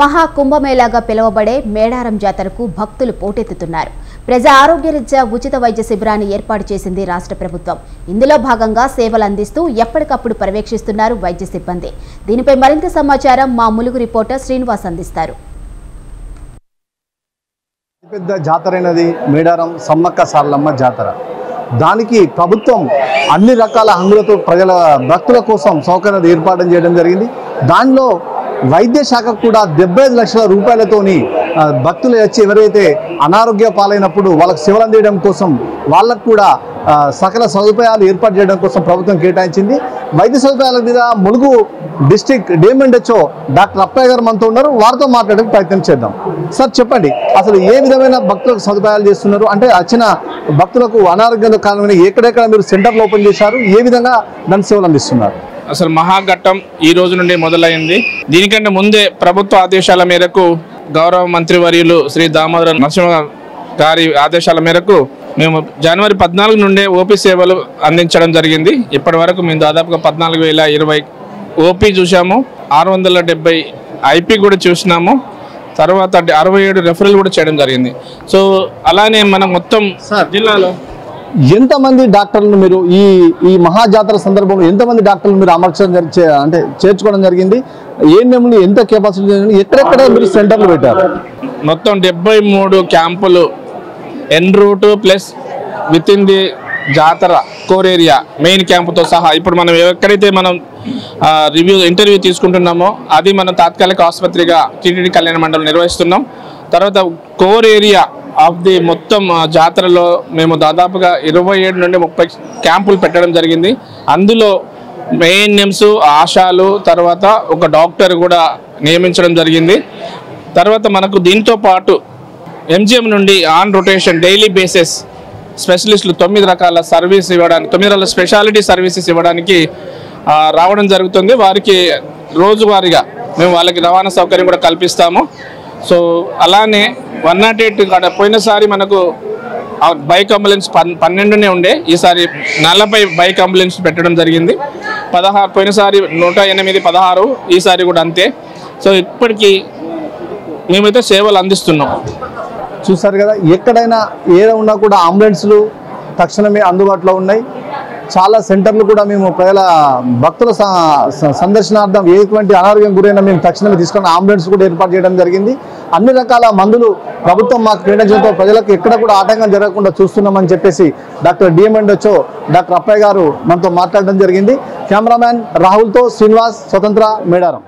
మహాకుంభమేళాగా పిలువబడే మేడారం జాతరకు భక్తులు పోటెత్తుతున్నారు. ప్రజా ఆరోగ్యరీత్యా ఉచిత వైద్య శిబిరాన్ని ఏర్పాటు చేసింది రాష్ట్ర ప్రభుత్వం. ఇందులో భాగంగా సేవలు అందిస్తూ ఎప్పటికప్పుడు పర్యవేక్షిస్తున్నారు వైద్య సిబ్బంది. దీనిపై మరింత సమాచారం మా ములుగు రిపోర్టర్ శ్రీనివాస్ అందిస్తారు. పెద్ద జాతరైనది మేడారం సమ్మక్క సారలమ్మ జాతర. దానికి ప్రభుత్వం అన్ని రకాల హంగులతో ప్రజల భక్తుల కోసం సౌకర్యాలు ఏర్పాటు చేయడం జరిగింది. దానిలో వైద్య శాఖకు కూడా 75 లక్షల రూపాయలతోని భక్తులు వచ్చి ఎవరైతే అనారోగ్య పాలైనప్పుడు వాళ్ళకు సేవలు అందించడం కోసం వాళ్ళకు కూడా సకల సదుపాయాలు ఏర్పాటు చేయడం కోసం ప్రభుత్వం కేటాయించింది. వైద్య సదుపాయాల మీద Mulugu district DM and HO doctor Appayya గారు మనతో ఉన్నారు. వారితో మాట్లాడడానికి ప్రయత్నం చేద్దాం. సార్ చెప్పండి, అసలు ఏ విధమైన భక్తులకు సదుపాయాలు చేస్తున్నారు? అంటే వచ్చిన భక్తులకు అనారోగ్యంతో కారణమైన ఎక్కడెక్కడ మీరు సెంటర్లు ఓపెన్ చేశారు, ఏ విధంగా దాని సేవలు అందిస్తున్నారు? అసలు మహాఘట్టం ఈ రోజు నుండి మొదలైంది. దీనికంటే ముందే ప్రభుత్వ ఆదేశాల మేరకు గౌరవ మంత్రివర్యులు శ్రీ దామోదర నరసింహ గారి ఆదేశాల మేరకు మేము జనవరి 14 నుండే ఓపీ సేవలు అందించడం జరిగింది. ఇప్పటి వరకు మేము దాదాపుగా 14,020 ఓపీ చూసాము, 670 ఐపీ కూడా చూసినాము, తర్వాత 67 రెఫరల్ కూడా చేయడం జరిగింది. సో అలానే మనం మొత్తం జిల్లాలో ఎంతమంది డాక్టర్లను మీరు ఈ మహాజాతర సందర్భంలో ఎంతమంది డాక్టర్లు మీరు అమర్చడం అంటే చేర్చుకోవడం జరిగింది? ఏఎన్ఎంలు ఎంత కెపాసిటీ, ఎక్కడెక్కడ మీరు సెంటర్లు పెట్టారు? మొత్తం 73 క్యాంపులు en route plus within the జాతర కోర్ ఏరియా మెయిన్ క్యాంపుతో సహా ఇప్పుడు మనం ఎక్కడైతే మనం ఇంటర్వ్యూ తీసుకుంటున్నామో అది మనం తాత్కాలిక ఆసుపత్రిగా టీటీడీ కళ్యాణ మండలం నిర్వహిస్తున్నాం. తర్వాత కోర్ ఏరియా ఆఫ్ ది మొత్తం జాతరలో మేము దాదాపుగా 27 నుండి 30 క్యాంపులు పెట్టడం జరిగింది. అందులో ఏఎన్ఎంస్, ఆశాలు, తర్వాత ఒక డాక్టర్ కూడా నియమించడం జరిగింది. తర్వాత మనకు దీంతో పాటు ఎంజిఎం నుండి ఆన్ రొటేషన్ డైలీ బేసిస్ స్పెషలిస్టులు 9 రకాల సర్వీస్ ఇవ్వడానికి 9 రకాల స్పెషాలిటీ సర్వీసెస్ ఇవ్వడానికి రావడం జరుగుతుంది. వారికి రోజువారీగా మేము వాళ్ళకి రవాణా సౌకర్యం కూడా కల్పిస్తాము. సో అలానే 108 పోయినసారి మనకు బైక్ అంబులెన్స్ 12 ఉండే, ఈసారి 40 బైక్ అంబులెన్స్ పెట్టడం జరిగింది. 16 పోయినసారి 108, 16 ఈసారి కూడా అంతే. సో ఇప్పటికీ మేమైతే సేవలు అందిస్తున్నాం. చూసారు కదా, ఎక్కడైనా ఏదో ఉన్నా కూడా అంబులెన్స్లు తక్షణమే అందుబాటులో ఉన్నాయి. చాలా సెంటర్లు కూడా మేము ప్రజల భక్తుల సందర్శనార్థం ఎటువంటి అనారోగ్యం గురైనా మేము తక్షణమే తీసుకున్న అంబులెన్స్ కూడా ఏర్పాటు చేయడం జరిగింది. అన్ని రకాల మందులు ప్రభుత్వం మాకు కేటాయించడంతో ప్రజలకు ఎక్కడ కూడా ఆటంకం జరగకుండా చూస్తున్నామని చెప్పేసి డాక్టర్ డిఎంఎండ్హెచ్ఓ డాక్టర్ అప్పయ్య గారు మనతో మాట్లాడడం జరిగింది. కెమెరామ్యాన్ రాహుల్తో శ్రీనివాస్, స్వతంత్ర, మేడారం.